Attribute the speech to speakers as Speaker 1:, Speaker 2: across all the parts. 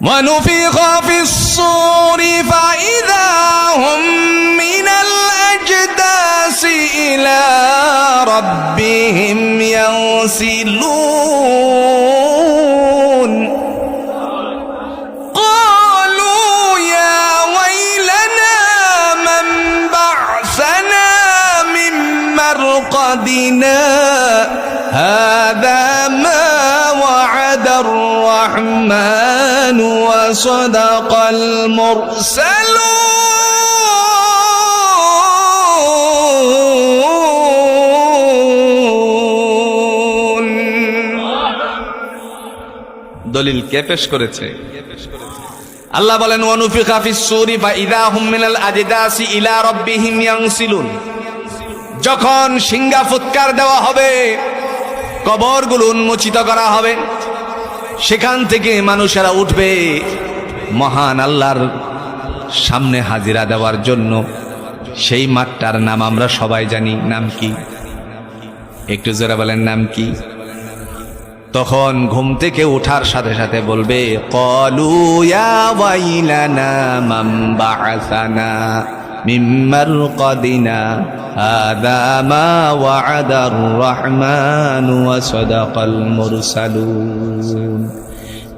Speaker 1: ونفخ في الصور فإذا هم من الأجداث إلى ربهم ينسلون قالوا يا ويلنا من بعثنا من مرقدنا هذا ما وعد الرحمن وصدق المرسلون দলিল কে পেশ করেছে? আল্লাহ বলেন ওয়ানুফিখা ফিস সূরি ফাইযা হুম মিনাল আজদাসি ইলা রাব্বিহিম ইয়ানসিলুন। যখন সিংহা ফুৎকার দেওয়া হবে, কবরগুলো উন্মোচিত করা হবে, সেখান থেকে মানুষেরা উঠবে মহান আল্লাহর সামনে হাজিরা দেওয়ার জন্য। সেই মাঠটার নাম আমরা সবাই জানি, নাম কি? একটু জোরে বলেন, নাম কি? তখন ঘুম থেকে ওঠার সাথে সাথে বলবে ক্বালু ইয়া ওয়াইলানা মান বা'আসানা মিন মারকাদিনা হাযা মা ওয়া'আদার রহমান ওয়া সাদাকাল মুরসালুন।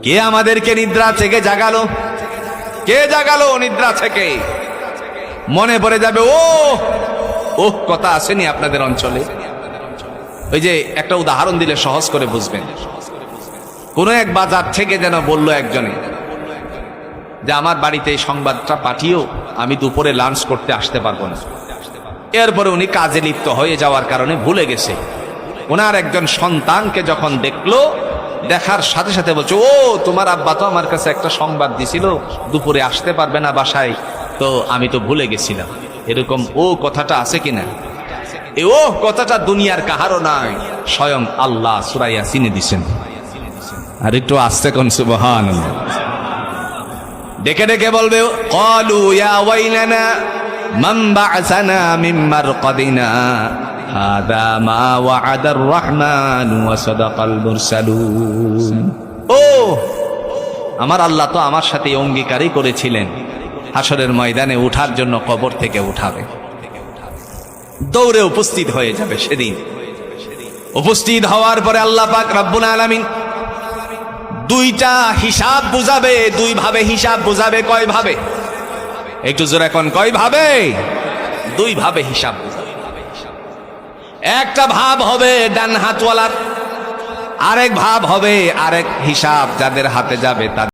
Speaker 1: কে আমাদেরকে নিদ্রা থেকে জাগালো? কে জাগালো নিদ্রা থেকে? মনে পড়ে যাবে ও কথা আসেনি আপনাদের অঞ্চলে? ওই যে একটা উদাহরণ দিলে সহজ করে বুঝবেন। কোন এক বাজার থেকে যেন বলল একজনে যে আমার বাড়িতে এই সংবাদটা পাঠিও, আমি দুপুরে লাঞ্চ করতে আসতে পারবো না। এরপরে উনি কাজে লিপ্ত হয়ে যাওয়ার কারণে ভুলে গেছে। ওনার একজন সন্তানকে যখন দেখলো, দেখার সাথে সাথে বলছে তোমার আব্বা তো আমার কাছে একটা সংবাদ দিছিল দুপুরে আসতে পারবে না বাসায়, তো আমি তো ভুলে গেছিলাম। এরকম কথাটা আছে কিনা? কথাটা দুনিয়ার কাহারও নাই, স্বয়ং আল্লাহ সূরা ইয়াসিনে দিছেন। আর একটু আস্তে কোন সুবহানাল্লাহ। ডেকে ডেকে বলবে ক্বালু ইয়া ওয়াইলানা মান বা'আসানা মিন মারকাদিনা হাযা মা ওয়া'আদার রহমান ওয়া সাদাকাল মুরসালুন। আমার আল্লাহ তো আমার সাথে অঙ্গীকারই করেছিলেন হাসরের ময়দানে উঠার জন্য, কবর থেকে উঠাবে। দৌড়ে উপস্থিত হয়ে যাবে সেদিন। উপস্থিত হওয়ার পরে আল্লাহ পাক রব্বুল আলামিন দুইটা হিসাব বুঝাবে, দুই ভাবে হিসাব বুঝাবে। কয় ভাবে? একটু জোরে কোন, কয় ভাবে? দুই ভাবে হিসাব বুঝাবে। একটা ভাব হবে ডান হাতওয়ালার, আরেক ভাব হবে, আরেক হিসাব যাদের হাতে যাবে তাদের।